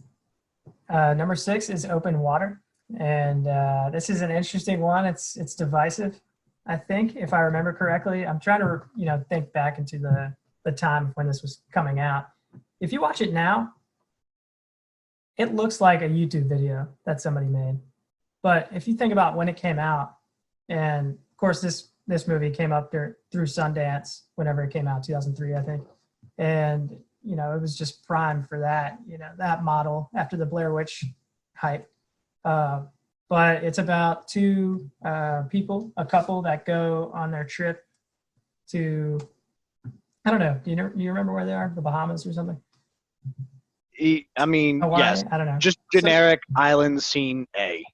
Speaker 3: Number 6 is Open Water. And this is an interesting one. It's divisive, I think, if I remember correctly. I'm trying to think back into the time when this was coming out. If you watch it now, it looks like a YouTube video that somebody made. But if you think about when it came out, and of course this movie came up there through Sundance whenever it came out, 2003, I think. And, it was just prime for that, that model after the Blair Witch hype. But it's about two people, a couple that go on their trip to, I don't know, you remember where they are? The Bahamas or something?
Speaker 2: I mean,
Speaker 3: Hawaii?
Speaker 2: yes.
Speaker 3: I don't know.
Speaker 2: Just generic island scene A.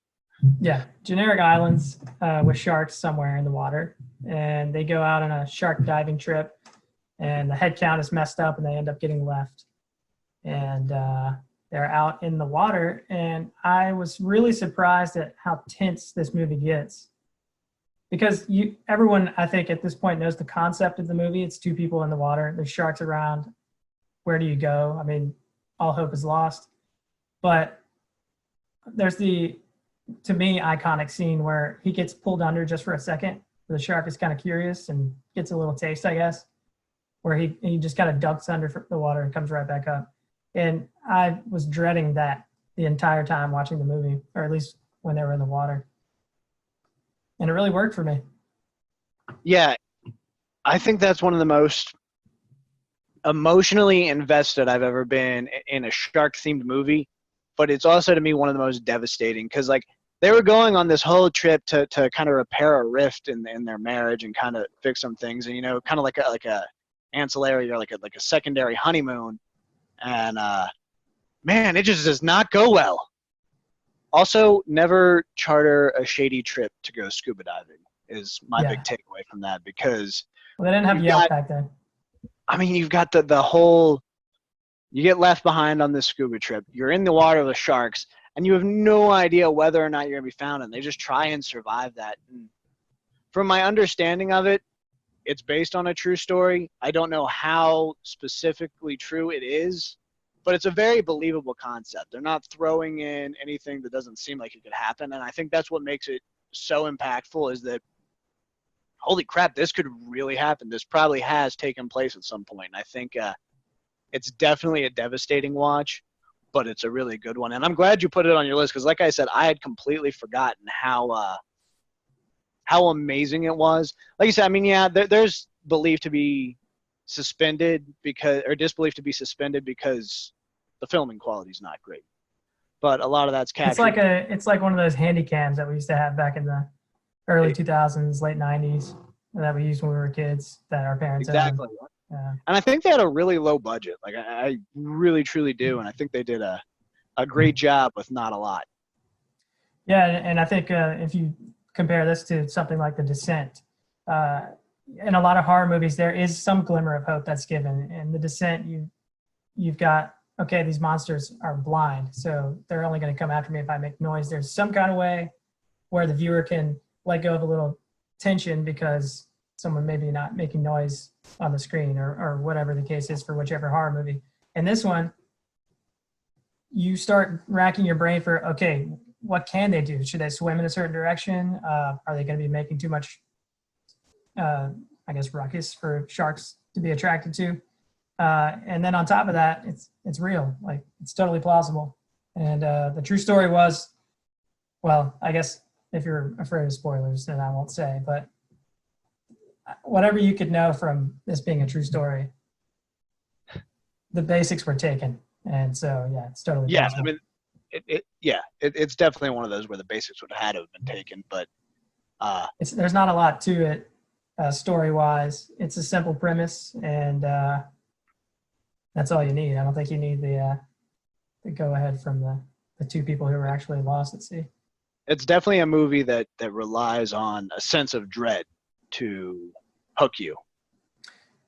Speaker 3: Yeah, generic islands with sharks somewhere in the water. And they go out on a shark diving trip, and the head count is messed up, and they end up getting left. And they're out in the water, and I was really surprised at how tense this movie gets. Because everyone, I think, at this point knows the concept of the movie. It's two people in the water. There's sharks around. Where do you go? I mean, all hope is lost. But there's the, to me, iconic scene where he gets pulled under just for a second. The shark is kind of curious and gets a little taste, I guess, where he just kind of ducks under the water and comes right back up. And I was dreading that the entire time watching the movie, or at least when they were in the water. And it really worked for me.
Speaker 2: Yeah, I think that's one of the most emotionally invested I've ever been in a shark-themed movie. But it's also, to me, one of the most devastating because, like, they were going on this whole trip to kind of repair a rift in their marriage and kind of fix some things, and kind of like a ancillary or like a secondary honeymoon. And man, it just does not go well. Also, never charter a shady trip to go scuba diving is my big takeaway from that because
Speaker 3: they didn't have Yelp back then.
Speaker 2: I mean, you've got the whole. You get left behind on this scuba trip. You're in the water with sharks, and you have no idea whether or not you're going to be found, and they just try and survive that. And from my understanding of it, it's based on a true story. I don't know how specifically true it is, but it's a very believable concept. They're not throwing in anything that doesn't seem like it could happen, and I think that's what makes it so impactful is that, holy crap, this could really happen. This probably has taken place at some point, and I think it's definitely a devastating watch, but it's a really good one. And I'm glad you put it on your list because, like I said, I had completely forgotten how amazing it was. Like you said, I mean, yeah, there's belief to be suspended disbelief to be suspended because the filming quality is not great. But a lot of that's captured.
Speaker 3: It's like one of those handy cams that we used to have back in the early 2000s, late 90s that we used when we were kids that our parents
Speaker 2: Exactly.
Speaker 3: owned. Yeah.
Speaker 2: And I think they had a really low budget. Like I really truly do, and I think they did a great job with not a lot.
Speaker 3: Yeah, and I think if you compare this to something like The Descent, in a lot of horror movies, there is some glimmer of hope that's given. In The Descent, you've got, okay, these monsters are blind, so they're only going to come after me if I make noise. There's some kind of way where the viewer can let go of a little tension because someone maybe not making noise on the screen or whatever the case is for whichever horror movie. And this one, you start racking your brain for, okay, what can they do? Should they swim in a certain direction? Are they going to be making too much, I guess, ruckus for sharks to be attracted to? And then on top of that, it's real. Like, it's totally plausible. And the true story was, well, I guess if you're afraid of spoilers, then I won't say, but whatever you could know from this being a true story, the basics were taken. And so, yeah, it's totally plausible.
Speaker 2: I mean, it's definitely one of those where the basics would have had to have been taken, but
Speaker 3: there's not a lot to it story-wise. It's a simple premise, and that's all you need. I don't think you need the go-ahead from the two people who were actually lost at sea.
Speaker 2: It's definitely a movie that relies on a sense of dread to hook you.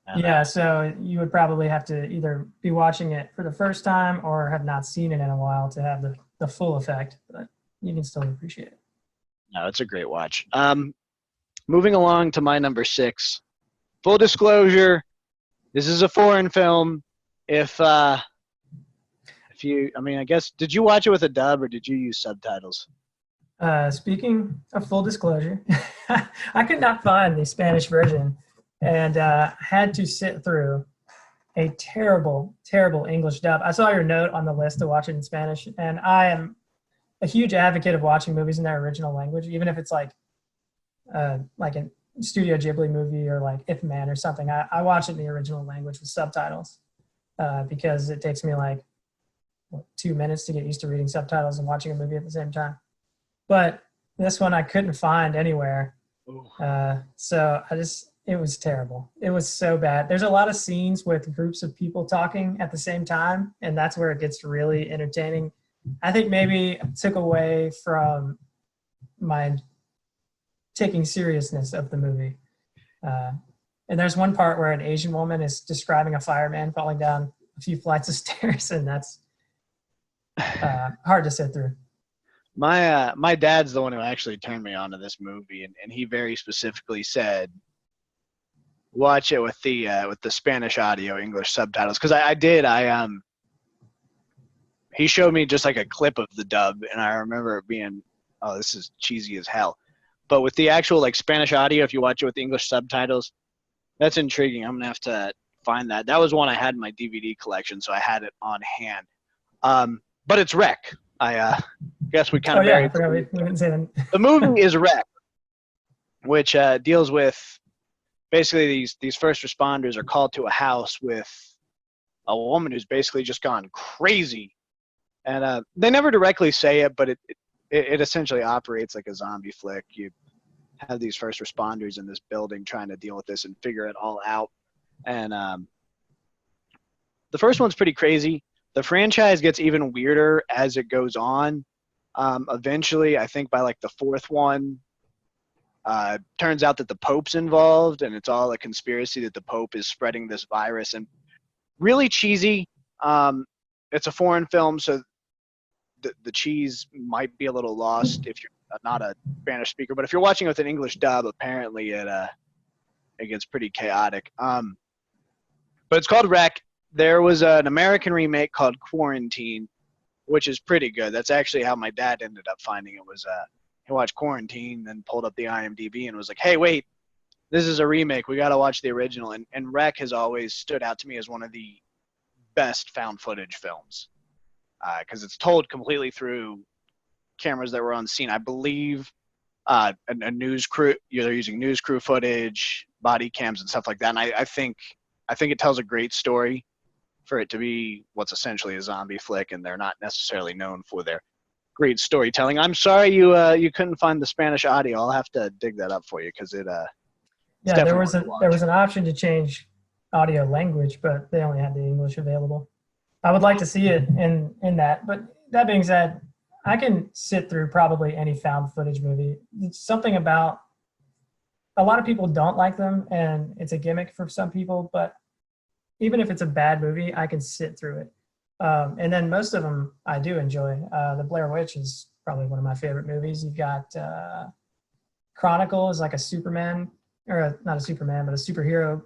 Speaker 2: And,
Speaker 3: yeah, so you would probably have to either be watching it for the first time or have not seen it in a while to have the full effect, but you can still appreciate it.
Speaker 2: No, it's a great watch. Moving along to my number 6. Full disclosure, this is a foreign film. If you, I mean, I guess, did you watch it with a dub or did you use subtitles?
Speaker 3: Speaking of full disclosure, I could not find the Spanish version and had to sit through a terrible, terrible English dub. I saw your note on the list to watch it in Spanish, and I am a huge advocate of watching movies in their original language, even if it's like a Studio Ghibli movie or like Ip Man or something. I watch it in the original language with subtitles because it takes me like 2 minutes to get used to reading subtitles and watching a movie at the same time. But this one I couldn't find anywhere. So it was terrible. It was so bad. There's a lot of scenes with groups of people talking at the same time, and that's where it gets really entertaining. I think maybe it took away from my taking seriousness of the movie. And there's one part where an Asian woman is describing a fireman falling down a few flights of stairs, and that's hard to sit through.
Speaker 2: My dad's the one who actually turned me on to this movie, and he very specifically said, watch it with the Spanish audio, English subtitles. Because I did. He showed me just like a clip of the dub, and I remember it being, oh, this is cheesy as hell. But with the actual like Spanish audio, if you watch it with the English subtitles, that's intriguing. I'm gonna have to find that. That was one I had in my DVD collection, so I had it on hand. But it's Wreck. I guess we kind of buried.
Speaker 3: We didn't say that.
Speaker 2: The movie is Wreck, which deals with basically these first responders are called to a house with a woman who's basically just gone crazy, and they never directly say it, but it essentially operates like a zombie flick. You have these first responders in this building trying to deal with this and figure it all out, and the first one's pretty crazy. The franchise gets even weirder as it goes on. Eventually, I think by like the fourth one, turns out that the Pope's involved, and it's all a conspiracy that the Pope is spreading this virus. And really cheesy. It's a foreign film, so the cheese might be a little lost if you're not a Spanish speaker. But if you're watching with an English dub, apparently it gets pretty chaotic. But it's called Wreck. There was an American remake called Quarantine, which is pretty good. That's actually how my dad ended up finding it. Was he watched Quarantine, then pulled up the IMDb and was like, hey, wait, this is a remake. We got to watch the original. And Wreck has always stood out to me as one of the best found footage films because it's told completely through cameras that were on scene. I believe a news crew, they're using news crew footage, body cams and stuff like that. And I think it tells a great story for it to be what's essentially a zombie flick, and they're not necessarily known for their great storytelling. I'm sorry you couldn't find the Spanish audio. I'll have to dig that up for you because it's
Speaker 3: Yeah, there
Speaker 2: definitely
Speaker 3: was
Speaker 2: worth a watch.
Speaker 3: there was an option to change audio language, but they only had the English available. I would like to see it in that. But that being said, I can sit through probably any found footage movie. It's something about a lot of people don't like them, and it's a gimmick for some people. But even if it's a bad movie, I can sit through it. And then most of them I do enjoy. The Blair Witch is probably one of my favorite movies. You've got Chronicle is like a Superman, or not a Superman, but a superhero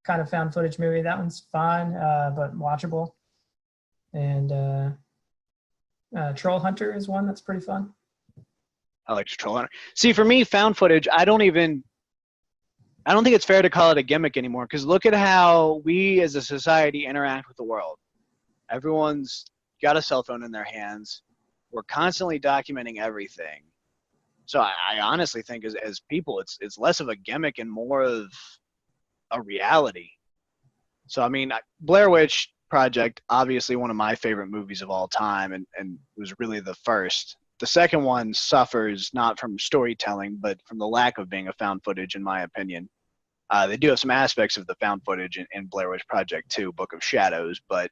Speaker 3: kind of found footage movie. That one's fine, but watchable. And Troll Hunter is one that's pretty fun.
Speaker 2: I like Troll Hunter. See, for me, found footage, I don't think it's fair to call it a gimmick anymore, because look at how we as a society interact with the world. Everyone's got a cell phone in their hands. We're constantly documenting everything. So I honestly think as people, it's less of a gimmick and more of a reality. So, I mean, Blair Witch Project, obviously one of my favorite movies of all time, and was really the first. The second one suffers not from storytelling, but from the lack of being a found footage, in my opinion. They do have some aspects of the found footage in Blair Witch Project 2, Book of Shadows, but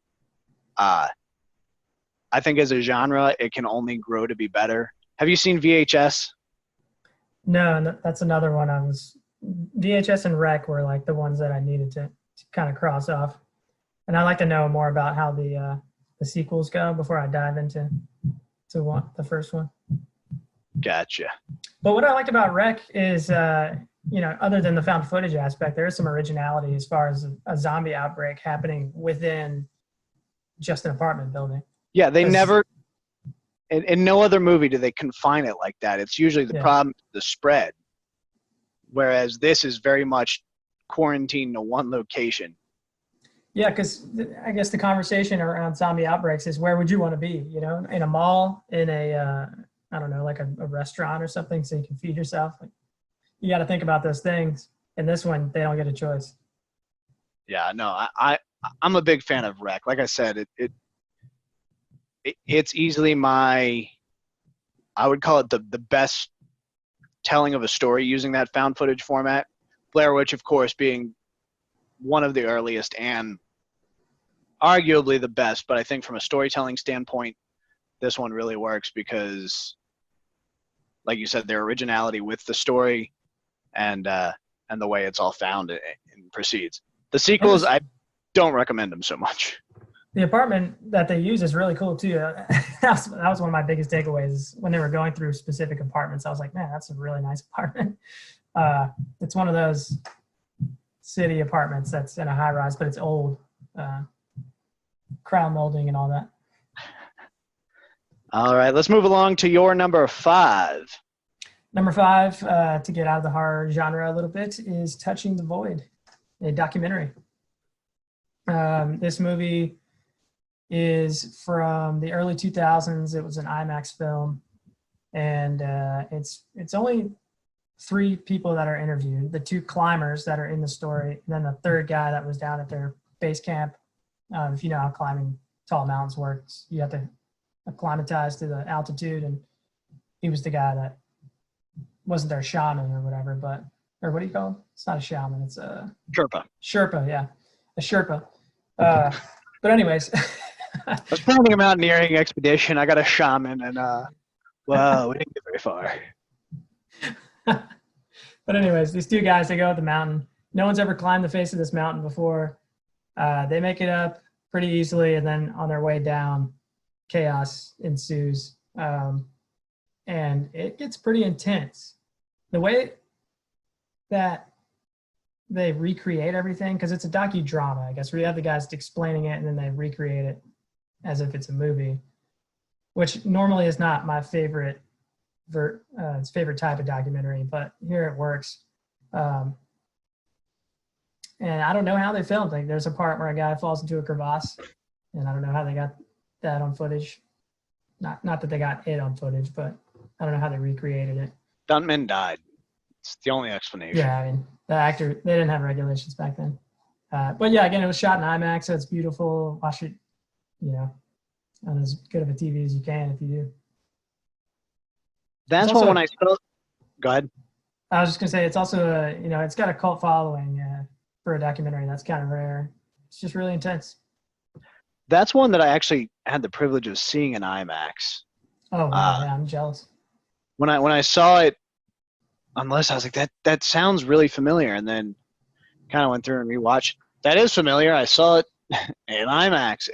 Speaker 2: I think as a genre, it can only grow to be better. Have you seen VHS?
Speaker 3: No, that's another one. VHS and Rec were like the ones that I needed to kind of cross off. And I'd like to know more about how the sequels go before I dive into the first one.
Speaker 2: Gotcha.
Speaker 3: But what I liked about Rec is, other than the found footage aspect, there is some originality as far as a zombie outbreak happening within just an apartment building.
Speaker 2: Yeah, they never, in no other movie do they confine it like that. It's usually the problem, the spread. Whereas this is very much quarantined to one location.
Speaker 3: Yeah, because I guess the conversation around zombie outbreaks is, where would you want to be? In a mall, in a, I don't know, like a restaurant or something, so you can feed yourself. Like, you got to think about those things. In this one, they don't get a choice.
Speaker 2: Yeah, no, I'm a big fan of Rec. Like I said, it's easily I would call it the best telling of a story using that found footage format. Blair Witch, of course, being one of the earliest and arguably the best, but I think from a storytelling standpoint, this one really works because, like you said, their originality with the story and the way it's all found and proceeds. The sequels, I don't recommend them so much.
Speaker 3: The apartment that they use is really cool too. That was one of my biggest takeaways when they were going through specific apartments. I was like, man, that's a really nice apartment. It's one of those city apartments that's in a high rise, but it's old, crown molding and all that.
Speaker 2: All right, let's move along to your number 5.
Speaker 3: Number 5, to get out of the horror genre a little bit, is Touching the Void, a documentary. This movie is from the early 2000s. It was an IMAX film, and it's only 3 people that are interviewed: the 2 climbers that are in the story, and then the 3rd guy that was down at their base camp. If you know how climbing tall mountains works, you have to acclimatize to the altitude, and he was the guy that wasn't their shaman or whatever, or what do you call it? It's not a shaman, it's a Sherpa, yeah, a Sherpa. But anyways,
Speaker 2: I was planning a mountaineering expedition. I got a shaman, and well, we didn't get very far.
Speaker 3: But anyways, these 2 guys, they go up the mountain. No one's ever climbed the face of this mountain before. They make it up pretty easily, and then on their way down, chaos ensues. And it gets pretty intense. The way that they recreate everything, because it's a docudrama, I guess, where you have the guys explaining it and then they recreate it as if it's a movie, which normally is not my favorite favorite type of documentary, but here it works. And I don't know how they filmed. Like, there's a part where a guy falls into a crevasse, and I don't know how they got that on footage. Not that they got it on footage, but I don't know how they recreated it.
Speaker 2: Stuntman died. It's the only explanation.
Speaker 3: Yeah, I mean, the actor, they didn't have regulations back then. But yeah, again, it was shot in IMAX, so it's beautiful. Watch it, on as good of a TV as you can if you do.
Speaker 2: That's
Speaker 3: also
Speaker 2: one when I saw. Go ahead.
Speaker 3: I was just gonna say it's also it's got a cult following for a documentary. That's kind of rare. It's just really intense.
Speaker 2: That's one that I actually had the privilege of seeing in IMAX.
Speaker 3: Oh wow, yeah, I'm jealous.
Speaker 2: When I saw it on the list, I was like, that sounds really familiar, and then kind of went through and rewatched. That is familiar. I saw it in IMAX.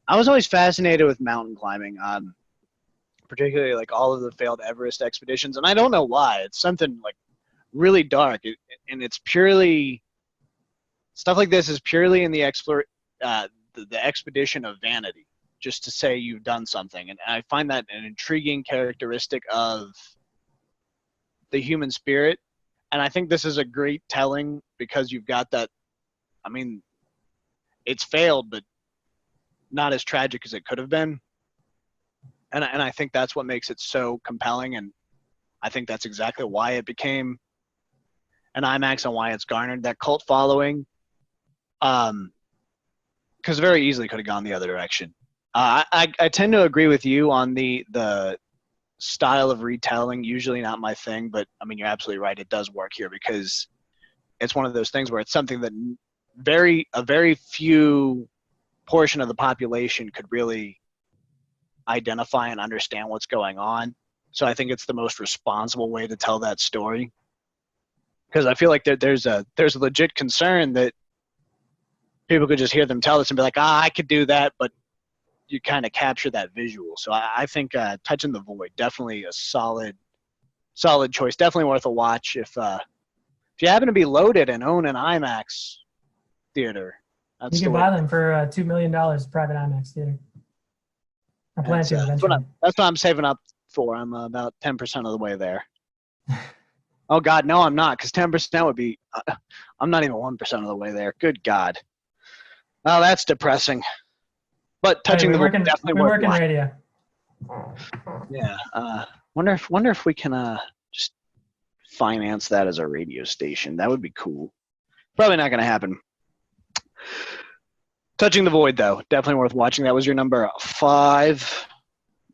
Speaker 2: I was always fascinated with mountain climbing, particularly like all of the failed Everest expeditions, and I don't know why. It's something like really dark, and it's purely stuff like this is purely in the the expedition of vanity, just to say you've done something, and I find that an intriguing characteristic of the human spirit, and I think this is a great telling because you've got that. I mean, it's failed, but not as tragic as it could have been. And I think that's what makes it so compelling. And I think that's exactly why it became an IMAX and why it's garnered that cult following. Because very easily could have gone the other direction. I tend to agree with you on the style of retelling. Usually not my thing, but I mean, you're absolutely right. It does work here because it's one of those things where it's something that a very few portion of the population could really identify and understand what's going on. So I think it's the most responsible way to tell that story. Because I feel like there's a legit concern that people could just hear them tell this and be like, I could do that, but you kind of capture that visual. So I think Touching the Void, definitely a solid choice. Definitely worth a watch if you happen to be loaded and own an IMAX theater.
Speaker 3: You can buy them for $2 million private IMAX theater. I plan to eventually.
Speaker 2: That's what I'm saving up for. I'm about 10% of the way there. Oh, God, no, I'm not, because 10% would be I'm not even 1% of the way there. Good God. Oh, that's depressing. But Touching the Void definitely worth
Speaker 3: working radio.
Speaker 2: Yeah. Wonder if we can just finance that as a radio station. That would be cool. Probably not going to happen. Touching the Void, though, definitely worth watching. That was your number 5.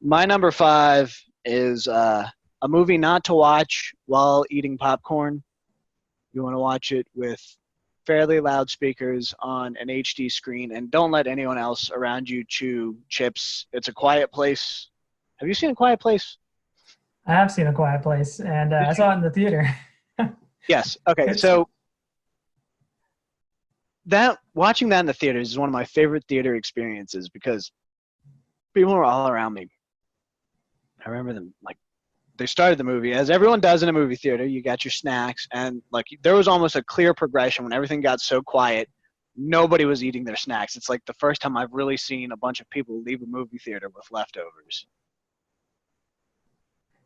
Speaker 2: My number 5 is a movie not to watch while eating popcorn. You want to watch it with fairly loud speakers on an HD screen, and don't let anyone else around you chew chips. It's A Quiet Place. Have you seen A Quiet Place?
Speaker 3: I have seen A Quiet Place, and I saw it in the theater.
Speaker 2: Yes. Okay. So watching that in the theaters is one of my favorite theater experiences because people were all around me. I remember them, like, they started the movie, as everyone does in a movie theater. You got your snacks, and like there was almost a clear progression when everything got so quiet. Nobody was eating their snacks. It's like the first time I've really seen a bunch of people leave a movie theater with leftovers.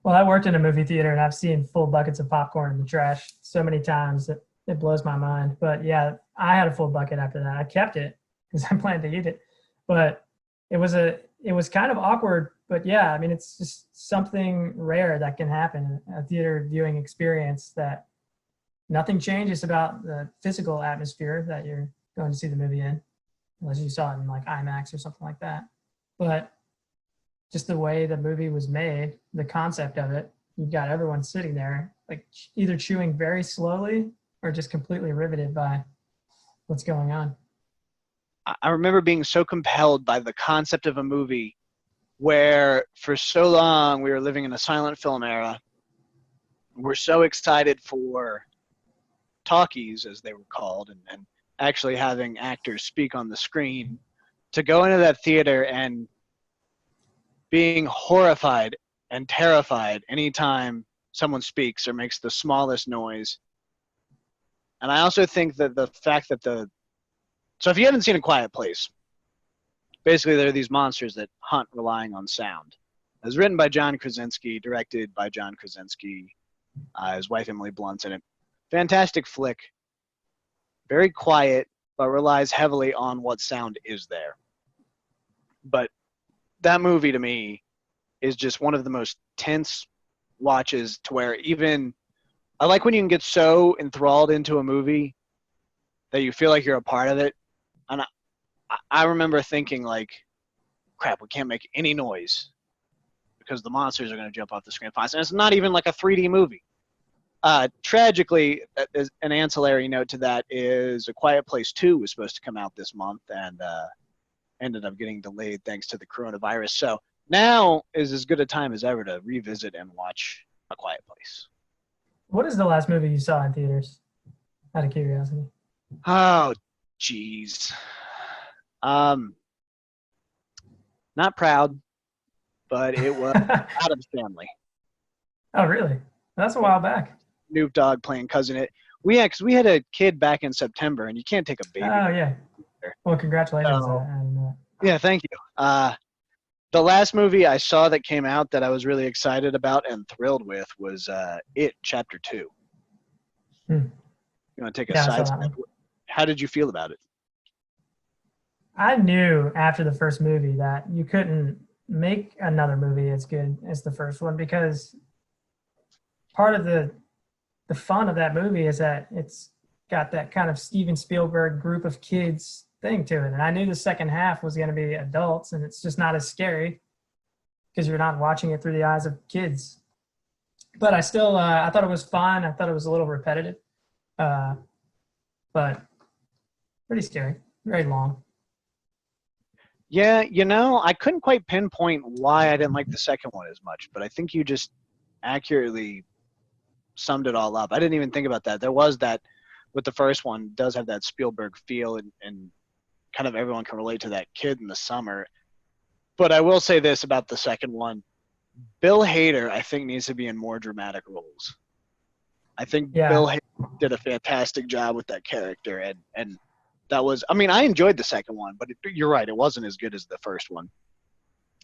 Speaker 3: Well, I worked in a movie theater, and I've seen full buckets of popcorn in the trash so many times that it blows my mind. But yeah, I had a full bucket after that. I kept it because I planned to eat it. But it was kind of awkward. But yeah, I mean, it's just something rare that can happen in a theater viewing experience, that nothing changes about the physical atmosphere that you're going to see the movie in, unless you saw it in like IMAX or something like that. But just the way the movie was made, the concept of it, you've got everyone sitting there, like either chewing very slowly or just completely riveted by what's going on.
Speaker 2: I remember being so compelled by the concept of a movie where for so long we were living in a silent film era. We're so excited for talkies, as they were called, and actually having actors speak on the screen, to go into that theater and being horrified and terrified anytime someone speaks or makes the smallest noise. And I also think that the fact that so if you haven't seen A Quiet Place, basically there are these monsters that hunt relying on sound. It was written by John Krasinski, directed by John Krasinski, his wife Emily Blunt's in it. Fantastic flick. Very quiet, but relies heavily on what sound is there. But that movie to me is just one of the most tense watches, to where even I like when you can get so enthralled into a movie that you feel like you're a part of it. And I remember thinking, like, crap, we can't make any noise because the monsters are going to jump off the screen fast. And it's not even like a 3D movie. Tragically, as an ancillary note to that is A Quiet Place 2 was supposed to come out this month and ended up getting delayed thanks to the coronavirus. So now is as good a time as ever to revisit and watch A Quiet Place.
Speaker 3: What is the last movie you saw in theaters? Out of curiosity.
Speaker 2: Oh, geez. Not proud, but it was Adam's Family.
Speaker 3: Oh, really? That's a while back.
Speaker 2: Snoop Dogg playing cousin it. Because we had a kid back in September, and you can't take a baby.
Speaker 3: Oh, yeah. Well, congratulations.
Speaker 2: So, yeah, thank you. The last movie I saw that came out that I was really excited about and thrilled with was It Chapter 2. You want to take a side step? How did you feel about it?
Speaker 3: I knew after the first movie that you couldn't make another movie as good as the first one, because part of the fun of that movie is that it's got that kind of Steven Spielberg group of kids thing to it. And I knew the second half was going to be adults, and it's just not as scary because you're not watching it through the eyes of kids. But I still, I thought it was fun. I thought it was a little repetitive, but pretty scary, very long.
Speaker 2: Yeah, I couldn't quite pinpoint why I didn't like the second one as much, but I think you just accurately summed it all up. I didn't even think about that. There was that with the first one, does have that Spielberg feel, and kind of everyone can relate to that kid in the summer. But I will say this about the second one. Bill Hader, I think, needs to be in more dramatic roles. I think Bill Hader did a fantastic job with that character, and that was, I mean, I enjoyed the second one, but you're right, it wasn't as good as the first one.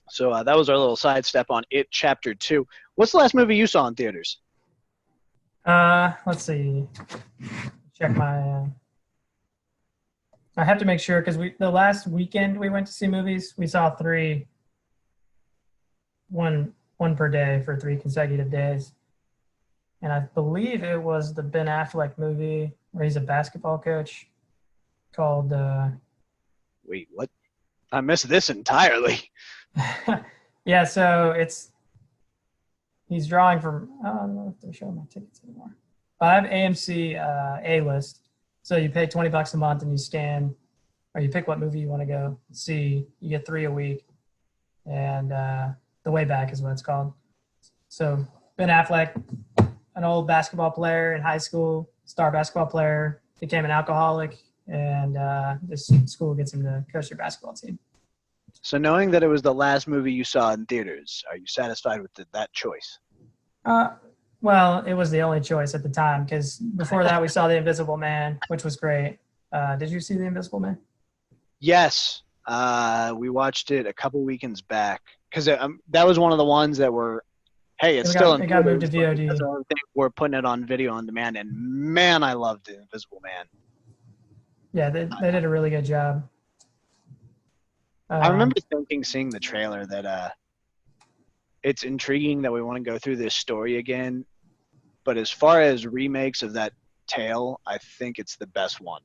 Speaker 2: So that was our little sidestep on It Chapter 2. What's the last movie you saw in theaters?
Speaker 3: Let's see. Check my. I have to make sure, because the last weekend we went to see movies, we saw 3. One per day for 3 consecutive days, and I believe it was the Ben Affleck movie where he's a basketball coach called.
Speaker 2: Wait, what? I missed this entirely.
Speaker 3: Yeah, so he's drawing from. I don't know if they're showing my tickets anymore. But I have AMC A-list, so you pay $20 a month and you scan, or you pick what movie you want to go see. You get 3 a week, and The Way Back is what it's called. So Ben Affleck, an old basketball player in high school, star basketball player, became an alcoholic, and this school gets him to coach their basketball team.
Speaker 2: So knowing that it was the last movie you saw in theaters, are you satisfied with that choice?
Speaker 3: Well, it was the only choice at the time, because before that we saw The Invisible Man, which was great. Did you see The Invisible Man?
Speaker 2: Yes. We watched it a couple weekends back, because that was one of the ones that were, hey, it
Speaker 3: got moved to VOD.
Speaker 2: That's the only thing. We're putting it on video on demand, and man, I loved The Invisible Man.
Speaker 3: Yeah, they did a really good job.
Speaker 2: I remember seeing the trailer, that it's intriguing that we want to go through this story again, but as far as remakes of that tale, I think it's the best one.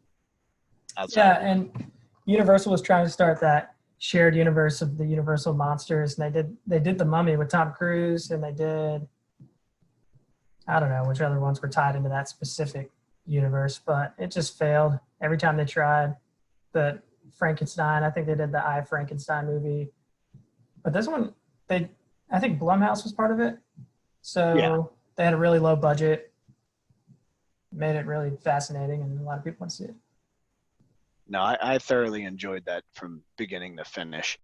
Speaker 3: Yeah, and Universal was trying to start that shared universe of the Universal monsters, and they did The Mummy with Tom Cruise, and they did, I don't know which other ones were tied into that specific universe, but it just failed every time they tried. The Frankenstein, I think they did the I, Frankenstein movie, but this one, I think Blumhouse was part of it, so they had a really low budget, made it really fascinating, and a lot of people want to see it.
Speaker 2: No, I thoroughly enjoyed that from beginning to finish.